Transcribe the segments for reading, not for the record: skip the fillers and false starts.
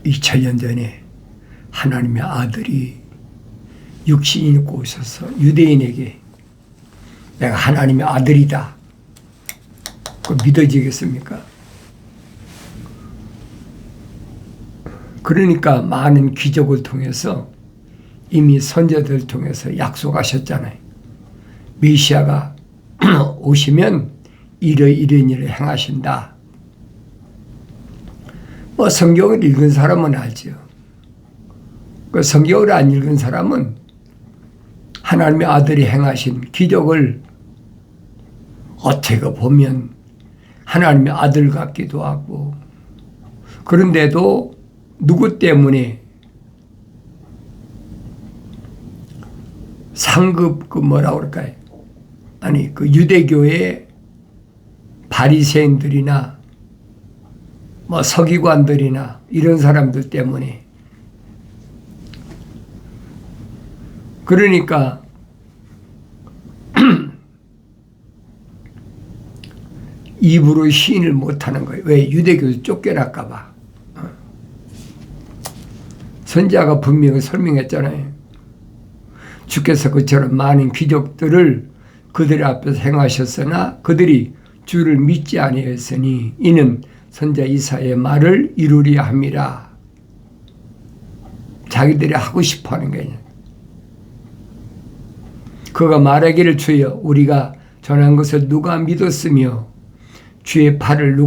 2000년 전에 하나님의 아들이 육신이 입고 오셔서 유대인에게 내가 하나님의 아들이다. 그거 믿어지겠습니까? 그러니까 많은 기적을 통해서 이미 선자들을 통해서 약속하셨잖아요. 메시아가 오시면 이런 일을 행하신다. 뭐 성경을 읽은 사람은 알죠. 그 성경을 안 읽은 사람은 하나님의 아들이 행하신 기적을 어떻게 보면 하나님의 아들 같기도 하고, 그런데도 누구 때문에 상급 뭐라고 그럴까요? 아니 그 유대교의 바리새인들이나 뭐 서기관들이나 이런 사람들 때문에, 그러니까 입으로 시인을 못하는 거예요. 왜? 유대교에서 쫓겨날까 봐. 선지자가 분명히 설명했잖아요. 주께서 그처럼 많은 기적들을 그들 앞에서 행하셨으나 그들이 주를 믿지 아니하였으니 이는 선지자 이사야의 말을 이루려 함이라. 자기들이 하고 싶어하는 거예요. 그가 말하기를 주여 우리가 전한 것을 누가 믿었으며 주의 팔을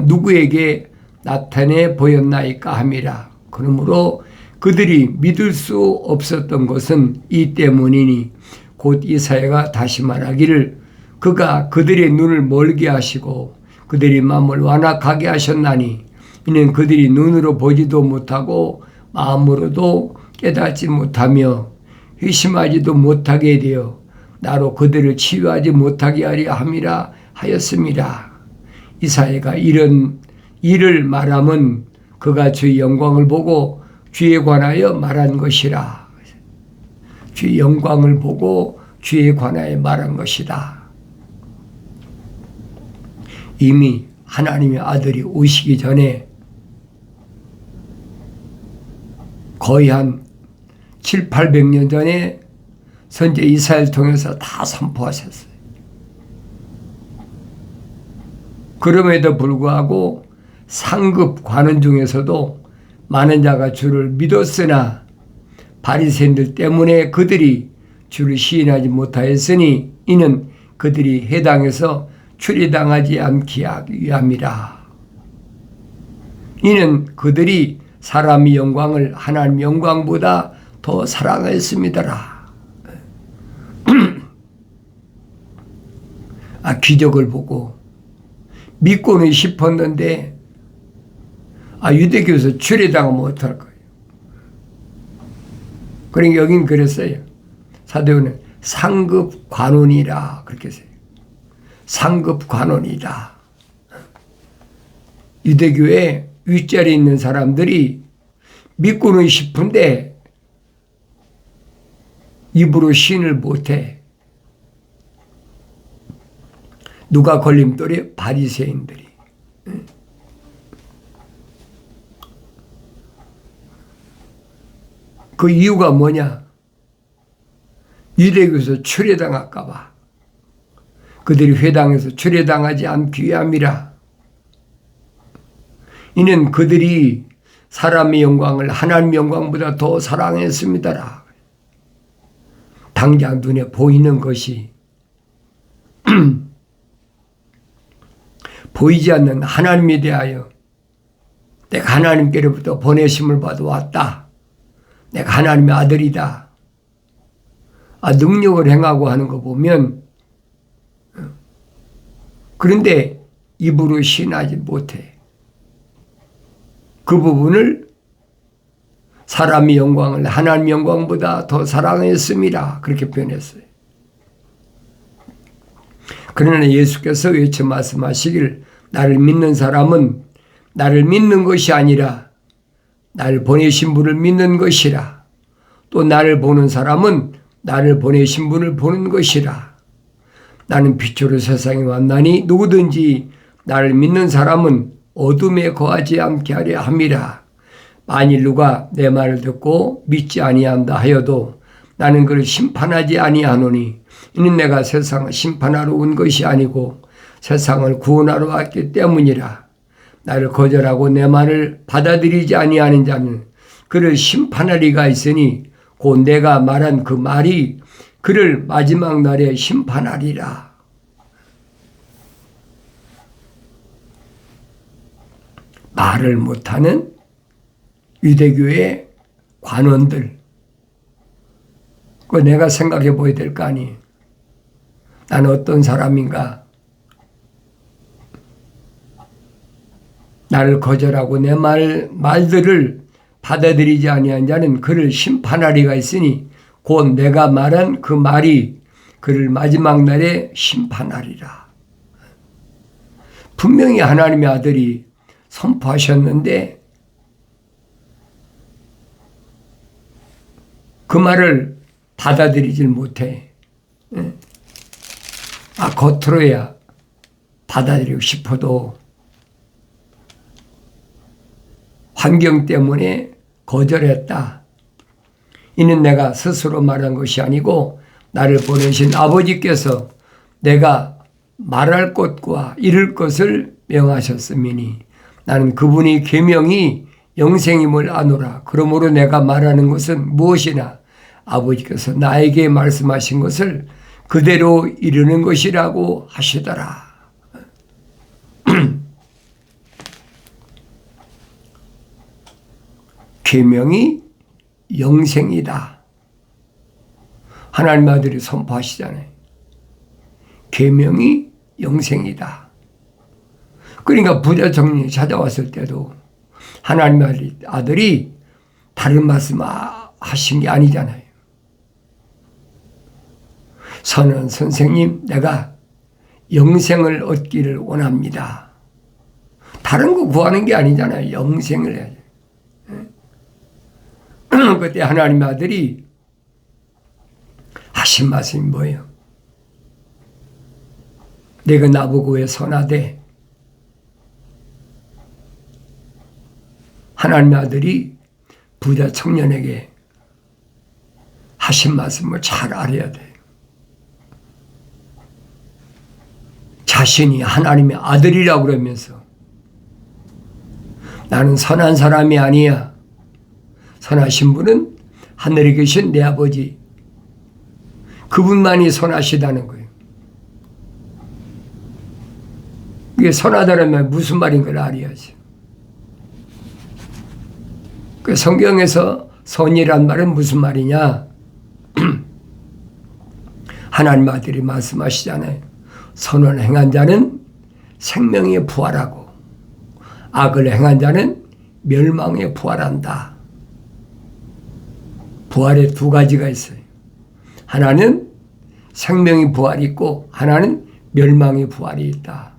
누구에게 나타내 보였나이까 함이라. 그러므로 그들이 믿을 수 없었던 것은 이 때문이니 곧 이사야가 다시 말하기를 그가 그들의 눈을 멀게 하시고 그들의 마음을 완악하게 하셨나니 이는 그들이 눈으로 보지도 못하고 마음으로도 깨닫지 못하며 회심하지도 못하게 되어 나로 그들을 치유하지 못하게 하려 함이라 하였습니다. 이사야가 이런 일을 말함은 그가 주의 영광을 보고 주에 관하여 말한 것이라. 주의 영광을 보고 주에 관하여 말한 것이다. 이미 하나님의 아들이 오시기 전에 거의 한 700~800년 전에 선지자 이사야를 통해서 다 선포하셨어요. 그럼에도 불구하고 상급 관원 중에서도 많은 자가 주를 믿었으나 바리새인들 때문에 그들이 주를 시인하지 못하였으니 이는 그들이 해당에서 추리당하지 않게 하기 위함이라. 이는 그들이 사람의 영광을 하나님 영광보다 더 사랑하였습니다라. 기적을 보고 믿고는 싶었는데 유대교에서 추리당하면 어떡할 거예요. 그러니까 여긴 그랬어요. 사도요한은 상급 관원이라 그렇게 했어요. 상급 관원이다. 유대교에 윗자리에 있는 사람들이 믿고는 싶은데 입으로 시인을 못해. 누가 걸림돌이? 바리새인들이. 그 이유가 뭐냐? 유대교에서 추례당할까 봐. 그들이 회당에서 추례당하지 않기 위함이라. 이는 그들이 사람의 영광을 하나님의 영광보다 더 사랑했습니다라. 당장 눈에 보이는 것이 보이지 않는 하나님에 대하여 내가 하나님께로부터 보내심을 받아 왔다. 내가 하나님의 아들이다. 능력을 행하고 하는 거 보면, 그런데 입으로 시인하지 못해. 그 부분을 사람의 영광을 하나님의 영광보다 더 사랑했습니다. 그렇게 표현했어요. 그러나 예수께서 외쳐 말씀하시길 나를 믿는 사람은 나를 믿는 것이 아니라 나를 보내신 분을 믿는 것이라. 또 나를 보는 사람은 나를 보내신 분을 보는 것이라. 나는 빛으로 세상에 왔나니 누구든지 나를 믿는 사람은 어둠에 거하지 않게 하려 함이라. 만일 누가 내 말을 듣고 믿지 아니한다 하여도 나는 그를 심판하지 아니하노니 이는 내가 세상을 심판하러 온 것이 아니고 세상을 구원하러 왔기 때문이라. 나를 거절하고 내 말을 받아들이지 아니하는 자는 그를 심판할 이가 있으니 곧 내가 말한 그 말이 그를 마지막 날에 심판하리라. 말을 못하는 유대교의 관원들, 그거 내가 생각해 보여야 될 거 아니에요. 나는 어떤 사람인가? 나를 거절하고 내 말들을 받아들이지 아니한 자는 그를 심판하리가 있으니 곧 내가 말한 그 말이 그를 마지막 날에 심판하리라. 분명히 하나님의 아들이 선포하셨는데 그 말을 받아들이질 못해. 겉으로야 받아들이고 싶어도 환경 때문에 거절했다. 이는 내가 스스로 말한 것이 아니고 나를 보내신 아버지께서 내가 말할 것과 이룰 것을 명하셨음이니 나는 그분이 계명이 영생임을 아노라. 그러므로 내가 말하는 것은 무엇이나 아버지께서 나에게 말씀하신 것을 그대로 이루는 것이라고 하시더라. 계명이 영생이다. 하나님 아들이 선포하시잖아요. 계명이 영생이다. 그러니까 부자 청년이 찾아왔을 때도 하나님 아들이 다른 말씀 하신 게 아니잖아요. 선생님, 내가 영생을 얻기를 원합니다. 다른 거 구하는 게 아니잖아요. 영생을 해야죠. 그때 하나님 아들이 하신 말씀이 뭐예요? 내가 나보고 왜 선하대? 하나님 아들이 부자 청년에게 하신 말씀을 잘 알아야 돼요. 자신이 하나님의 아들이라고 그러면서 나는 선한 사람이 아니야. 선하신 분은 하늘에 계신 내 아버지, 그분만이 선하시다는 거예요. 이게 선하다는 무슨 말인 걸 알아야지. 그 성경에서 선이란 말은 무슨 말이냐? 하나님 아들이 말씀하시잖아요. 선을 행한 자는 생명에 부활하고 악을 행한 자는 멸망에 부활한다. 부활에 두 가지가 있어요. 하나는 생명의 부활이 있고 하나는 멸망의 부활이 있다.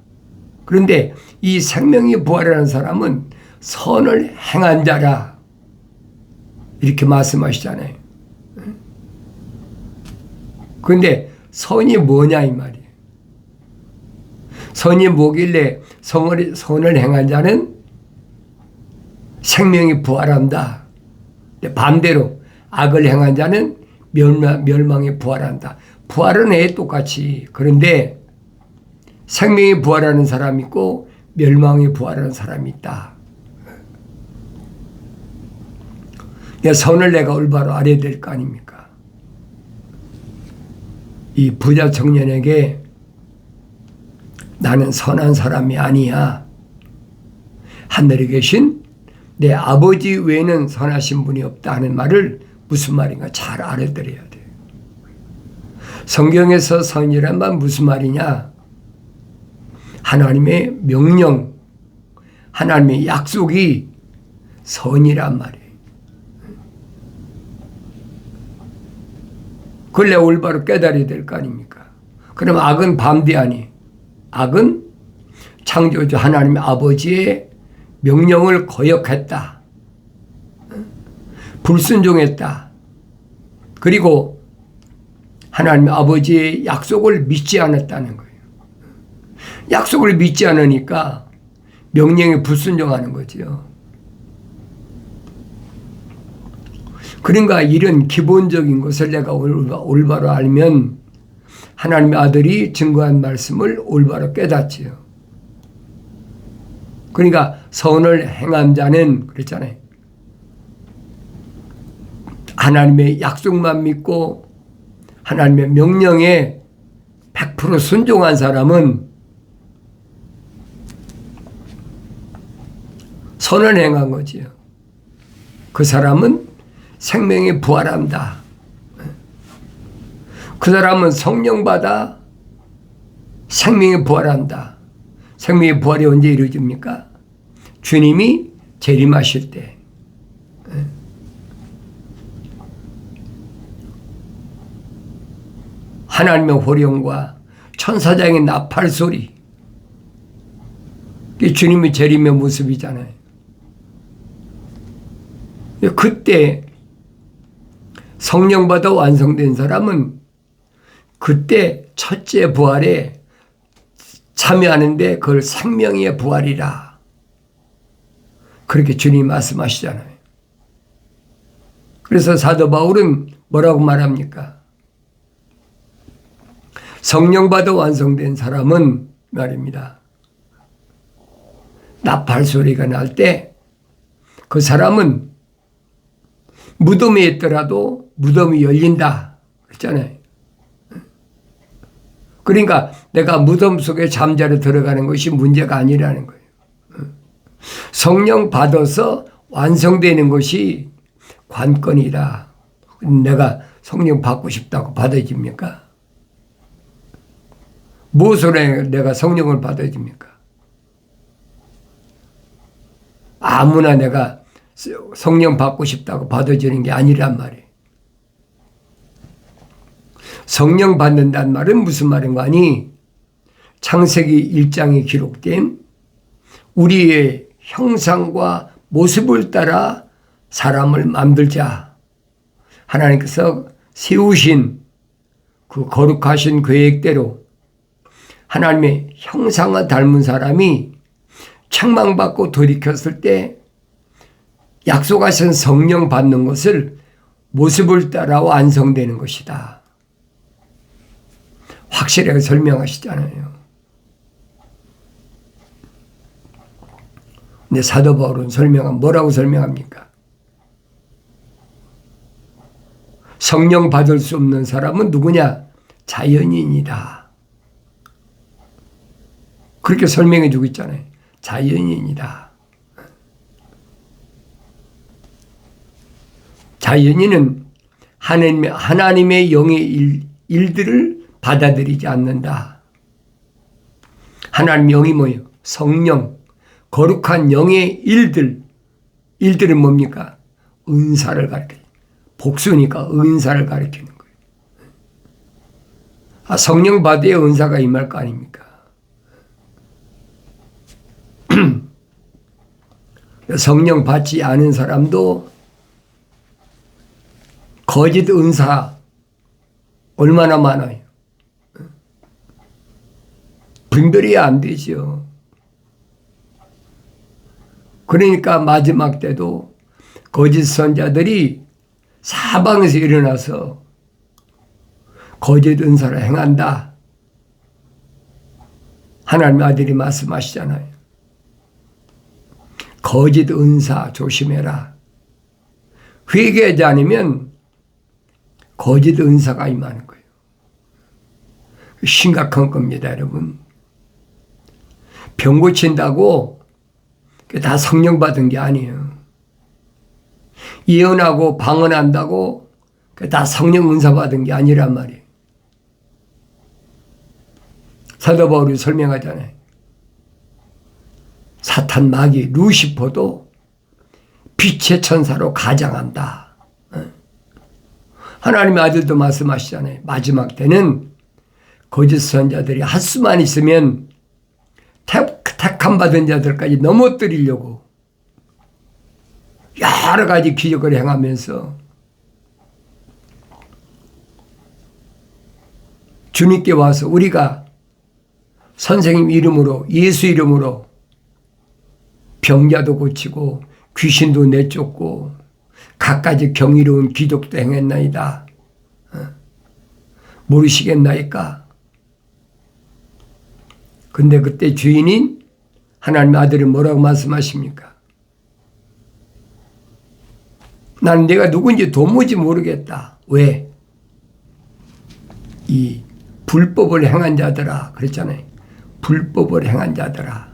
그런데 이 생명의 부활이라는 사람은 선을 행한 자라 이렇게 말씀하시잖아요. 그런데 선이 뭐냐 이 말이에요. 선이 뭐길래 선을 행한 자는 생명이 부활한다. 반대로 악을 행한 자는 멸망에 부활한다. 부활은 애 똑같이. 그런데 생명이 부활하는 사람이 있고 멸망에 부활하는 사람이 있다. 선을 내가 올바로 알아야 될 거 아닙니까? 이 부자 청년에게 나는 선한 사람이 아니야. 하늘에 계신 내 아버지 외에는 선하신 분이 없다 하는 말을 무슨 말인가 잘 알아들어야 돼요. 성경에서 선이란 말 무슨 말이냐? 하나님의 명령, 하나님의 약속이 선이란 말이에요. 그걸 내가 올바로 깨달아야 될 거 아닙니까? 그럼 악은 반대하니 악은 창조주 하나님의 아버지의 명령을 거역했다. 불순종했다. 그리고 하나님의 아버지의 약속을 믿지 않았다는 거예요. 약속을 믿지 않으니까 명령에 불순종하는 거죠. 그러니까 이런 기본적인 것을 내가 올바로 알면 하나님의 아들이 증거한 말씀을 올바로 깨닫지요. 그러니까 선을 행한 자는 그랬잖아요. 하나님의 약속만 믿고 하나님의 명령에 100% 순종한 사람은 선을 행한 거지요. 그 사람은 생명에 부활한다. 그 사람은 성령 받아 생명에 부활한다. 생명의 부활이 언제 이루어집니까? 주님이 재림하실 때. 하나님의 호령과 천사장의 나팔 소리. 이게 주님의 재림의 모습이잖아요. 그때 성령 받아 완성된 사람은 그때 첫째 부활에 참여하는데 그걸 생명의 부활이라. 그렇게 주님이 말씀하시잖아요. 그래서 사도 바울은 뭐라고 말합니까? 성령 받아 완성된 사람은 말입니다. 나팔 소리가 날 때 그 사람은 무덤에 있더라도 무덤이 열린다. 그랬잖아요. 그러니까 내가 무덤 속에 잠자려 들어가는 것이 문제가 아니라는 거예요. 성령 받아서 완성되는 것이 관건이다. 내가 성령 받고 싶다고 받아집니까? 무엇으로 내가 성령을 받아집니까? 아무나 내가 성령 받고 싶다고 받아주는 게 아니란 말이에요. 성령 받는다는 말은 무슨 말인가 하니 창세기 1장에 기록된 우리의 형상과 모습을 따라 사람을 만들자. 하나님께서 세우신 그 거룩하신 계획대로 하나님의 형상과 닮은 사람이 책망받고 돌이켰을 때 약속하신 성령 받는 것을 모습을 따라 완성되는 것이다. 확실하게 설명하시잖아요. 근데 사도 바울은 뭐라고 설명합니까? 성령 받을 수 없는 사람은 누구냐? 자연인이다. 그렇게 설명해 주고 있잖아요. 자연인이다. 자연인은 하나님의 영의 일들을 받아들이지 않는다. 하나님의 영이 뭐예요? 성령, 거룩한 영의 일들은 뭡니까? 은사를 가리켜요. 복수니까 은사를 가리키는 거예요. 성령 받아야 은사가 임할 거 아닙니까? 성령 받지 않은 사람도 거짓 은사 얼마나 많아요. 분별이 안 되죠. 그러니까 마지막 때도 거짓 선자들이 사방에서 일어나서 거짓 은사를 행한다. 하나님의 아들이 말씀하시잖아요. 거짓 은사 조심해라. 회개하지 않으면 거짓 은사가 임하는 거예요. 심각한 겁니다, 여러분. 병 고친다고 다 성령 받은 게 아니에요. 예언하고 방언한다고 다 성령 은사 받은 게 아니란 말이에요. 사도 바울이 설명하잖아요. 사탄 마귀 루시퍼도 빛의 천사로 가장한다. 하나님의 아들도 말씀하시잖아요. 마지막 때는 거짓 선자들이 할 수만 있으면 택함 받은 자들까지 넘어뜨리려고 여러 가지 기적을 행하면서 주님께 와서 우리가 선생님 이름으로 예수 이름으로 병자도 고치고 귀신도 내쫓고 갖가지 경이로운 기적도 행했나이다. 모르시겠나이까? 근데 그때 주인인 하나님의 아들이 뭐라고 말씀하십니까? 나는 내가 누군지 도무지 모르겠다. 왜? 이 불법을 행한 자들아 그랬잖아요. 불법을 행한 자들아.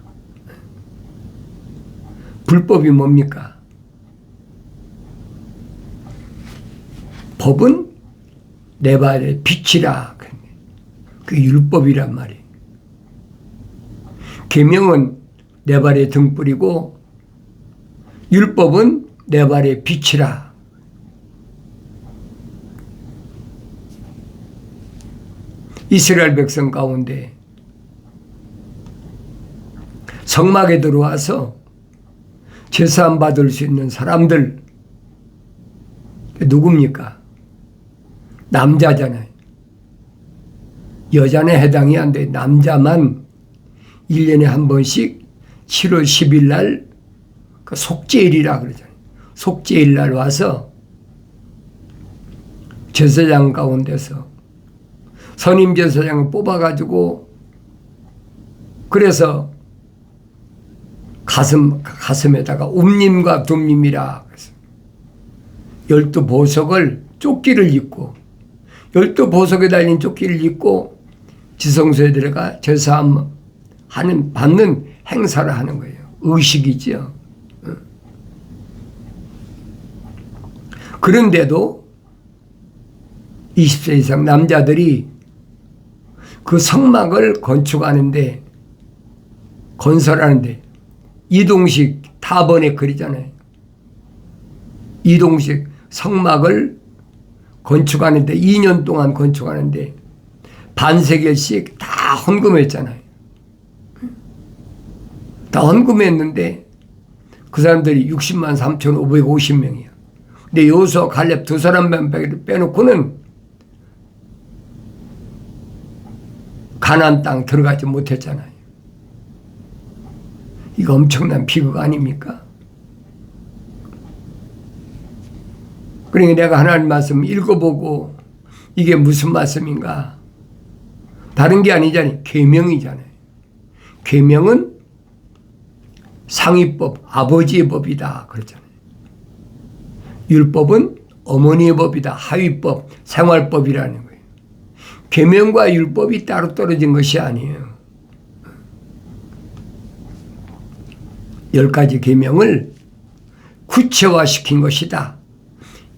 불법이 뭡니까? 법은 내 발의 빛이라. 그게 율법이란 말이에요. 계명은 내 발의 등불이고 율법은 내 발의 빛이라. 이스라엘 백성 가운데 성막에 들어와서 제사함 받을 수 있는 사람들 누굽니까? 남자잖아요. 여자는 해당이 안 돼. 남자만 1년에 한 번씩 7월 10일 날 속죄일이라 그러잖아요. 속죄일 날 와서 제사장 가운데서 선임 제사장을 뽑아가지고 그래서 가슴에다가 움님과 둠님이라 그래서 12보석을 조끼를 입고 12보석에 달린 조끼를 입고 지성소에 들어가 제사함 받는 행사를 하는 거예요. 의식이죠. 그런데도 20세 이상 남자들이 그 성막을 건축하는데 건설하는데 이동식 타버네클이잖아요. 이동식 성막을 건축하는데 2년 동안 건축하는데 반세겔씩 다 헌금했잖아요. 다 헌금했는데 그 사람들이 60만 3,550명이에요. 근데 여호수아 갈렙 두 사람만 빼놓고는 가나안 땅 들어가지 못했잖아요. 이거 엄청난 비극 아닙니까? 그러니까 내가 하나님 말씀 읽어보고 이게 무슨 말씀인가? 다른 게 아니잖아요. 계명이잖아요. 계명은 상위법, 아버지의 법이다 그랬잖아요. 율법은 어머니의 법이다. 하위법, 생활법이라는 거예요. 계명과 율법이 따로 떨어진 것이 아니에요. 10가지 계명을 구체화시킨 것이다.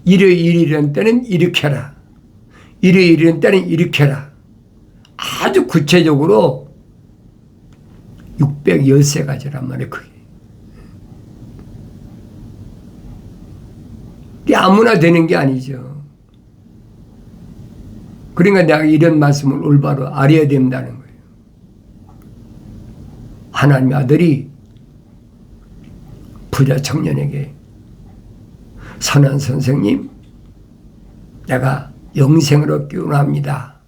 일요일이라는 때는 이렇게 해라. 일요일이라는 때는 이렇게 해라. 아주 구체적으로 613가지란 말이에요. 그게 아무나 되는 게 아니죠. 그러니까 내가 이런 말씀을 올바로 알아야 된다는 거예요. 하나님의 아들이 부자 청년에게 선한 선생님, 내가 영생을 얻기 원합니다.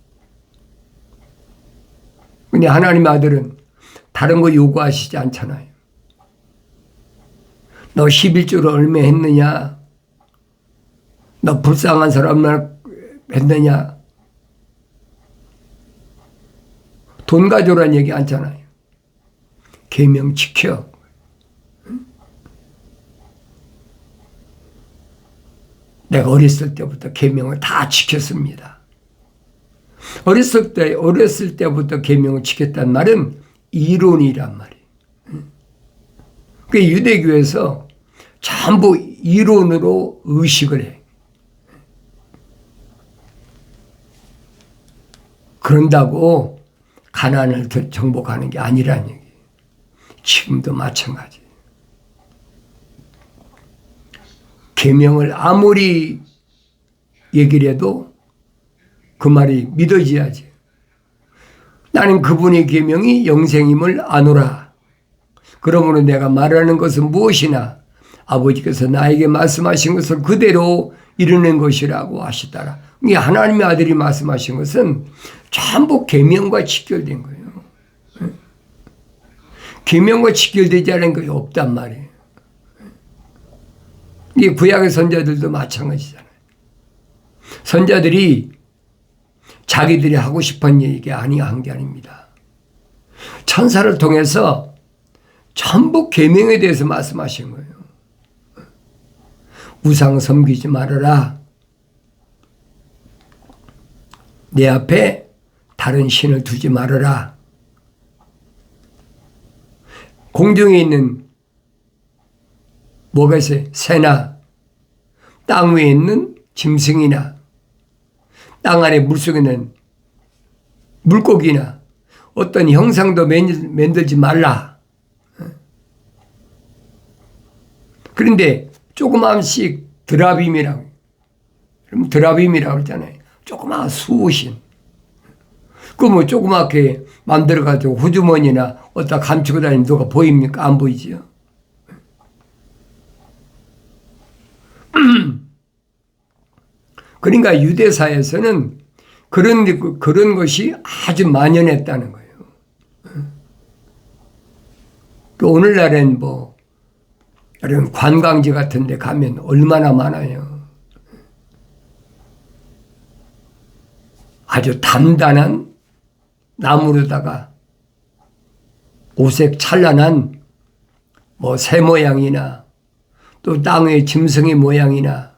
근데 하나님의 아들은 다른 거 요구하시지 않잖아요. 너 11조를 얼마 했느냐? 너 불쌍한 사람만 했느냐? 돈 가져오라는 얘기 않잖아요. 계명 지켜. 내가 어렸을 때부터 계명을 다 지켰습니다. 어렸을 때부터 계명을 지켰단 말은 이론이란 말이에요. 그 유대교에서 전부 이론으로 의식을 해. 그런다고 가나안을 정복하는 게 아니라는 얘기예요. 지금도 마찬가지예요. 계명을 아무리 얘기를 해도 그 말이 믿어져야지. 나는 그분의 계명이 영생임을 아노라. 그러므로 내가 말하는 것은 무엇이나 아버지께서 나에게 말씀하신 것을 그대로 이루는 것이라고 하시더라. 이게 하나님의 아들이 말씀하신 것은 전부 계명과 직결된 거예요. 계명과 직결되지 않은 것이 없단 말이에요. 이 구약의 선자들도 마찬가지잖아요. 선자들이 자기들이 하고 싶은 얘기 아니한 게 아닙니다. 천사를 통해서 전부 계명에 대해서 말씀하신 거예요. 우상 섬기지 말아라. 내 앞에 다른 신을 두지 말아라. 공중에 있는 뭐가 있어요? 새나 땅 위에 있는 짐승이나 땅 아래 물속에 있는 물고기나 어떤 형상도 만들지 말라. 그런데 조그마한씩 드라빔이라고, 그럼 드라빔이라고 그러잖아요. 조그마한 수호신. 그 뭐 조그맣게 만들어가지고 호주머니나 어디다 감추고 다니는 누가 보입니까? 안 보이지요. 그러니까 유대사에서는 그런 것이 아주 만연했다는 거예요. 오늘날엔 뭐 이런 관광지 같은 데 가면 얼마나 많아요. 아주 단단한 나무로다가 오색 찬란한 뭐 새 모양이나 또 땅의 짐승의 모양이나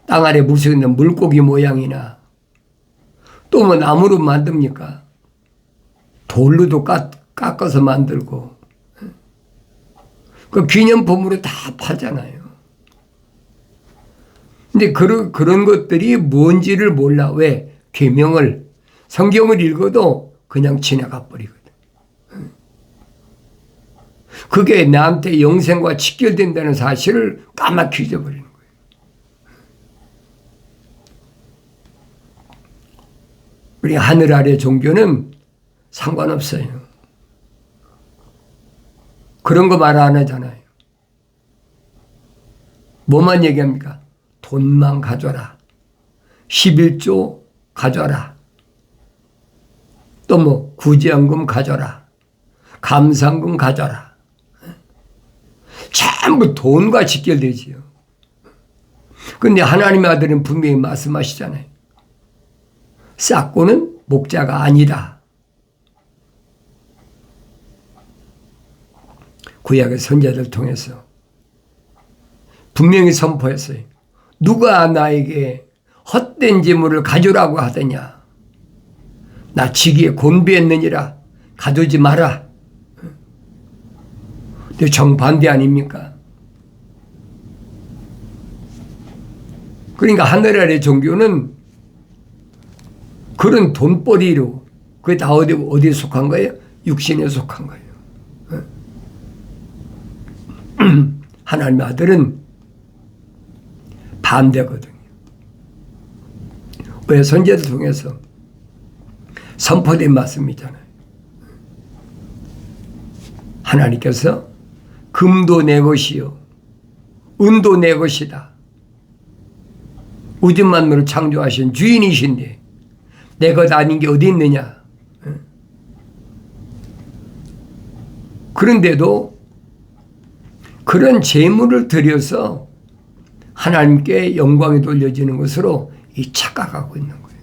땅 아래 물속에 있는 물고기 모양이나 또 뭐 나무로 만듭니까? 돌로도 깎아서 만들고 그 기념품으로 다 팔잖아요. 근데 그런 것들이 뭔지를 몰라. 왜? 계명을, 성경을 읽어도 그냥 지나가 버리거든. 그게 나한테 영생과 직결된다는 사실을 까맣게 잊어버리는 거예요. 우리 하늘 아래 종교는 상관없어요. 그런 거 말 안 하잖아요. 뭐만 얘기합니까? 돈만 가져라. 11조 가져라. 또 뭐 구제연금 가져라. 감상금 가져라. 전부 돈과 직결되지요. 그런데 하나님의 아들은 분명히 말씀하시잖아요. 싹고는 목자가 아니라. 구약의 선자들 통해서 분명히 선포했어요. 누가 나에게 헛된 재물을 가져라고 하더냐. 나 지기에 곤비했느니라. 가두지 마라. 근데 정반대 아닙니까? 그러니까 하늘 아래 종교는 그런 돈벌이로, 그게 다 어디에 속한 거예요? 육신에 속한 거예요. 하나님의 아들은 반대거든요. 왜? 선제를 통해서 선포된 말씀이잖아요. 하나님께서 금도 내 것이요 은도 내 것이다. 우주 만물을 창조하신 주인이신데 내 것 아닌 게 어디 있느냐. 그런데도 그런 재물을 들여서 하나님께 영광이 돌려지는 것으로 착각하고 있는 거예요.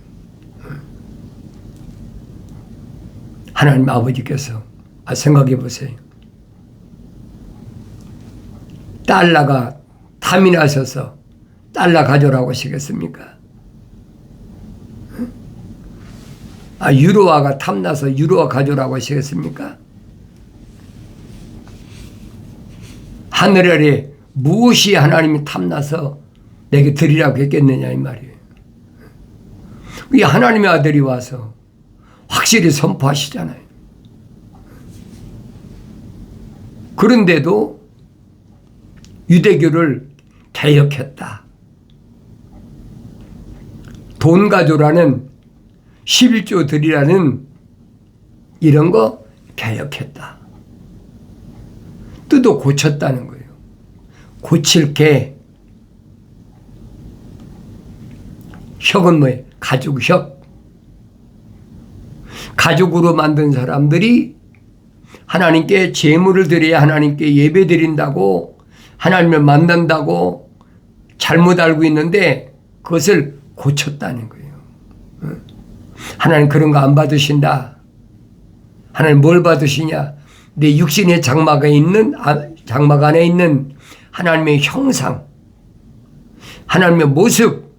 하나님 아버지께서 생각해 보세요. 달러가 탐이 나셔서 달러 가져라고 하시겠습니까? 유로화가 탐나서 유로화 가져라고 하시겠습니까? 하늘 아래 무엇이 하나님이 탐나서 내게 드리라고 했겠느냐 이 말이에요. 이 하나님의 아들이 와서 확실히 선포하시잖아요. 그런데도 유대교를 개혁했다. 돈 가져라는 11조 드리라는 이런 거 개혁했다. 뜻도 고쳤다는 거예요. 고칠 게 혁은 뭐예요? 가죽혁. 가죽으로 만든 사람들이 하나님께 제물을 드려야 하나님께 예배 드린다고, 하나님을 만난다고 잘못 알고 있는데 그것을 고쳤다는 거예요. 하나님 그런 거 안 받으신다. 하나님 뭘 받으시냐? 내 육신의 장막 안에 있는 하나님의 형상, 하나님의 모습,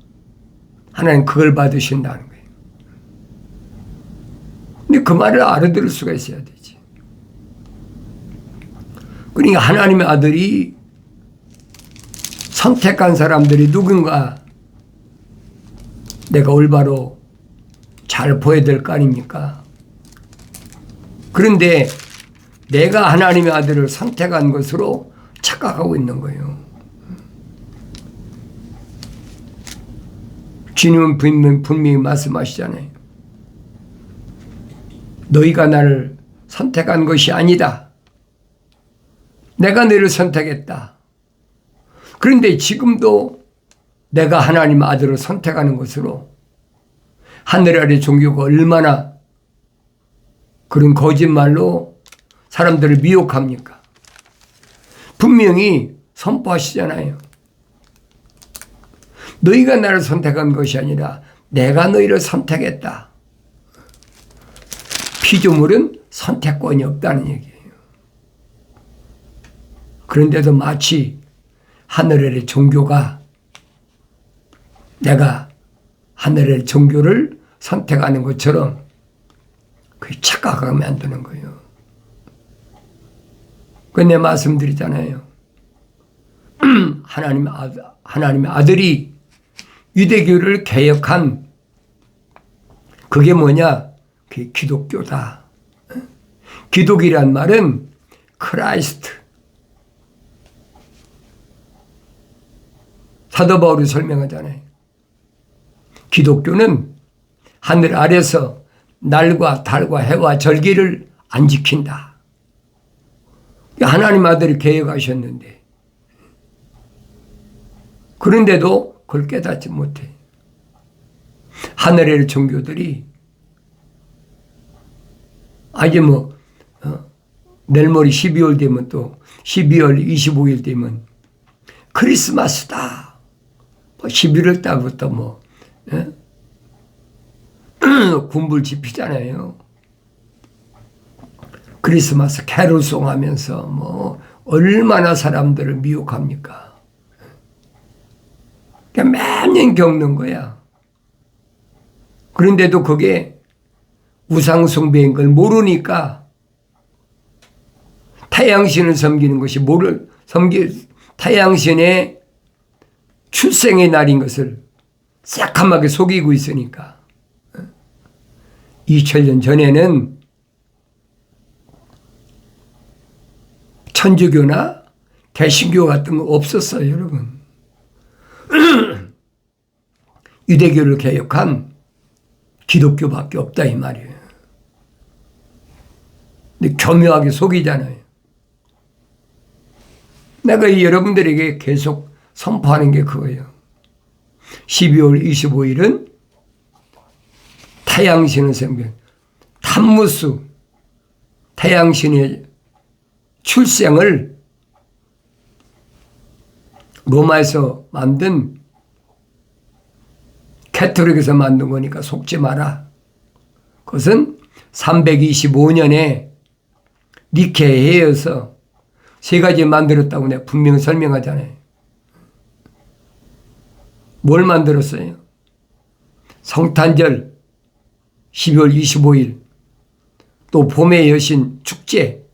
하나님 그걸 받으신다는 거예요. 근데 그 말을 알아들을 수가 있어야 되지. 그러니까 하나님의 아들이 선택한 사람들이 누군가 내가 올바로 잘 보여야 될 거 아닙니까? 그런데 내가 하나님의 아들을 선택한 것으로 착각하고 있는 거예요. 주님은 분명히 말씀하시잖아요. 너희가 나를 선택한 것이 아니다. 내가 너희를 선택했다. 그런데 지금도 내가 하나님 아들을 선택하는 것으로 하늘 아래 종교가 얼마나 그런 거짓말로 사람들을 미혹합니까? 분명히 선포하시잖아요. 너희가 나를 선택한 것이 아니라 내가 너희를 선택했다. 피조물은 선택권이 없다는 얘기예요. 그런데도 마치 하늘 아래 종교가 내가 하늘 아래 종교를 선택하는 것처럼 그게 착각하면 안 되는 거예요. 그 내 말씀드리잖아요. 하나님의 아들이 유대교를 개혁한 그게 뭐냐? 그게 기독교다. 기독이란 말은 크라이스트. 사도 바울이 설명하잖아요. 기독교는 하늘 아래서 날과 달과 해와 절기를 안 지킨다. 하나님 아들이 개혁하셨는데 그런데도 그걸 깨닫지 못해. 하늘의 종교들이 아직 내일 모레 12월 되면 또 12월 25일 되면 크리스마스다. 11월 달부터 군불 지피잖아요. 크리스마스 캐롤송 하면서 얼마나 사람들을 미혹합니까? 매년 겪는 거야. 그런데도 그게 우상숭배인 걸 모르니까 태양신을 섬기는 것이 태양신의 출생의 날인 것을 새카맣게 속이고 있으니까 2000년 전에는 천주교나 개신교 같은 거 없었어요, 여러분. 유대교를 개혁한 기독교밖에 없다 이 말이에요. 근데 교묘하게 속이잖아요. 내가 여러분들에게 계속 선포하는 게 그거예요. 12월 25일은 태양신을 섬기는 탐무수, 태양신의 출생을 로마에서 만든 캐톨릭에서 만든 거니까 속지 마라. 그것은 325년에 니케에서 세 가지 만들었다고 내가 분명히 설명하잖아요. 뭘 만들었어요? 성탄절 12월 25일, 또 봄의 여신 축제,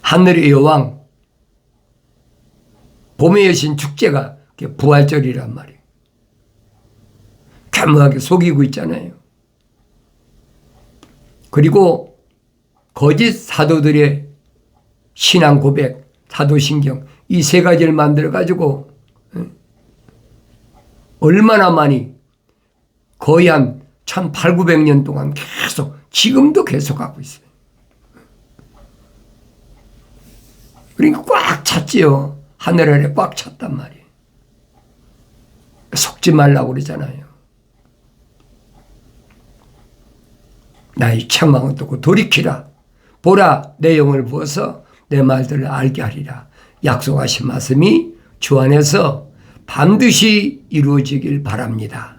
하늘의 여왕, 봄의 여신 축제가 부활절이란 말이에요. 교묘하게 속이고 있잖아요. 그리고 거짓 사도들의 신앙 고백, 사도신경 이 세 가지를 만들어 가지고 얼마나 많이 거의 한 1800~1900년 동안 계속 지금도 계속하고 있어요. 그러니까 꽉 찼지요. 하늘 아래 꽉 찼단 말이에요. 속지 말라고 그러잖아요. 나의 책망은 듣고 돌이키라. 보라, 내 영을 부어서 내 말들을 알게 하리라. 약속하신 말씀이 주 안에서 반드시 이루어지길 바랍니다.